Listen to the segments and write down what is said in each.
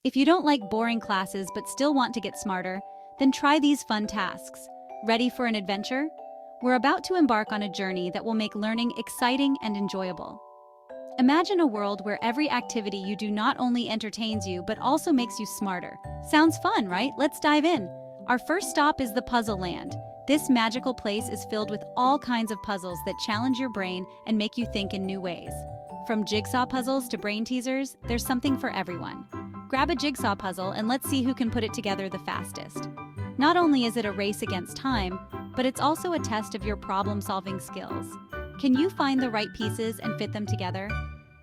If you don't like boring classes but still want to get smarter, then try these fun tasks. Ready for an adventure? We're about to embark on a journey that will make learning exciting and enjoyable. Imagine a world where every activity you do not only entertains you but also makes you smarter. Sounds fun, right? Let's dive in. Our first stop is the Puzzle Land. This magical place is filled with all kinds of puzzles that challenge your brain and make you think in new ways. From jigsaw puzzles to brain teasers, there's something for everyone. Grab a jigsaw puzzle and let's see who can put it together the fastest. Not only is it a race against time, but it's also a test of your problem-solving skills. Can you find the right pieces and fit them together?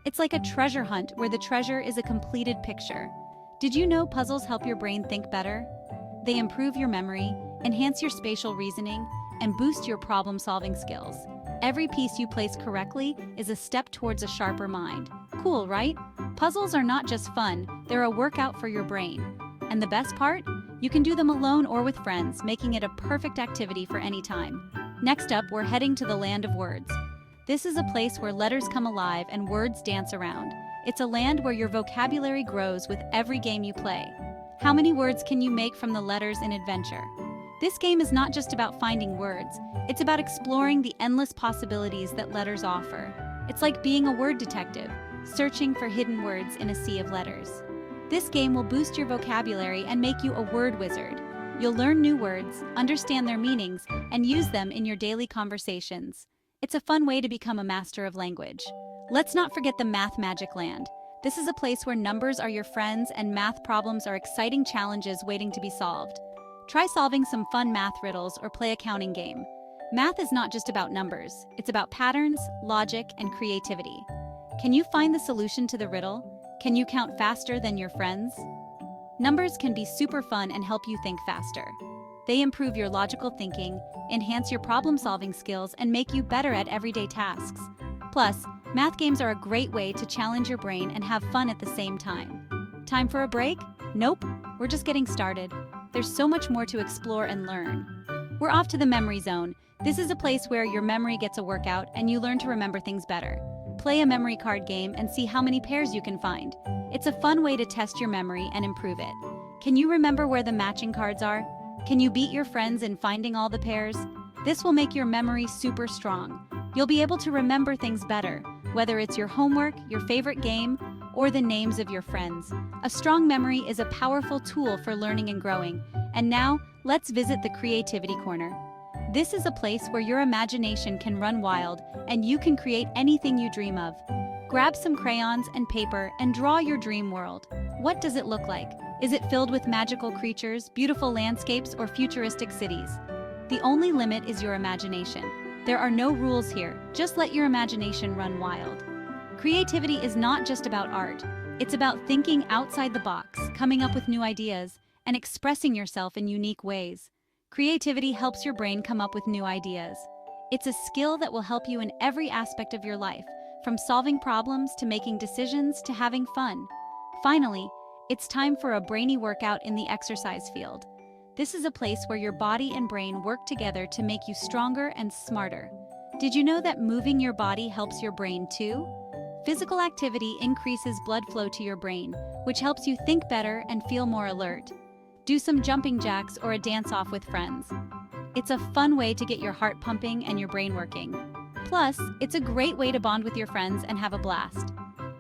It's like a treasure hunt where the treasure is a completed picture. Did you know puzzles help your brain think better? They improve your memory, enhance your spatial reasoning, and boost your problem-solving skills. Every piece you place correctly is a step towards a sharper mind. Cool, right? Puzzles are not just fun, they're a workout for your brain. And the best part? You can do them alone or with friends, making it a perfect activity for any time. Next up, we're heading to the land of words. This is a place where letters come alive and words dance around. It's a land where your vocabulary grows with every game you play. How many words can you make from the letters in Adventure? This game is not just about finding words, it's about exploring the endless possibilities that letters offer. It's like being a word detective, searching for hidden words in a sea of letters. This game will boost your vocabulary and make you a word wizard. You'll learn new words, understand their meanings, and use them in your daily conversations. It's a fun way to become a master of language. Let's not forget the Math Magic Land. This is a place where numbers are your friends and math problems are exciting challenges waiting to be solved. Try solving some fun math riddles or play a counting game. Math is not just about numbers, it's about patterns, logic, and creativity. Can you find the solution to the riddle? Can you count faster than your friends? Numbers can be super fun and help you think faster. They improve your logical thinking, enhance your problem-solving skills, and make you better at everyday tasks. Plus, math games are a great way to challenge your brain and have fun at the same time. Time for a break? Nope, we're just getting started. There's so much more to explore and learn. We're off to the memory zone. This is a place where your memory gets a workout and you learn to remember things better. Play a memory card game and see how many pairs you can find. It's a fun way to test your memory and improve it. Can you remember where the matching cards are? Can you beat your friends in finding all the pairs? This will make your memory super strong. You'll be able to remember things better, whether it's your homework, your favorite game, or the names of your friends. A strong memory is a powerful tool for learning and growing. And now, let's visit the Creativity Corner. This is a place where your imagination can run wild and you can create anything you dream of. Grab some crayons and paper and draw your dream world. What does it look like? Is it filled with magical creatures, beautiful landscapes, or futuristic cities? The only limit is your imagination. There are no rules here, just let your imagination run wild. Creativity is not just about art. It's about thinking outside the box, coming up with new ideas, and expressing yourself in unique ways. Creativity helps your brain come up with new ideas. It's a skill that will help you in every aspect of your life, from solving problems to making decisions to having fun. Finally, it's time for a brainy workout in the exercise field. This is a place where your body and brain work together to make you stronger and smarter. Did you know that moving your body helps your brain too? Physical activity increases blood flow to your brain, which helps you think better and feel more alert. Do some jumping jacks or a dance-off with friends. It's a fun way to get your heart pumping and your brain working. Plus, it's a great way to bond with your friends and have a blast.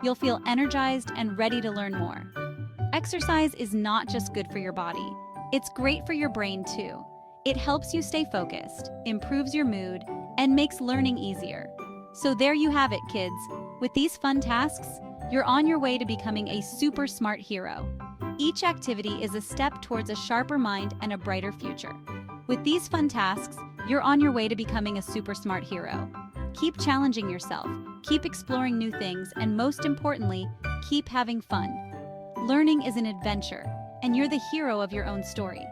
You'll feel energized and ready to learn more. Exercise is not just good for your body, it's great for your brain too. It helps you stay focused, improves your mood, and makes learning easier. So there you have it, kids. With these fun tasks, you're on your way to becoming a super smart hero. Each activity is a step towards a sharper mind and a brighter future. With these fun tasks, you're on your way to becoming a super smart hero. Keep challenging yourself, keep exploring new things, and most importantly, keep having fun. Learning is an adventure, and you're the hero of your own story.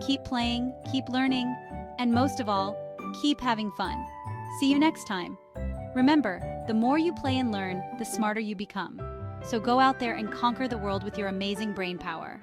Keep playing, keep learning, and most of all, keep having fun. See you next time. Remember, the more you play and learn, the smarter you become. So go out there and conquer the world with your amazing brain power.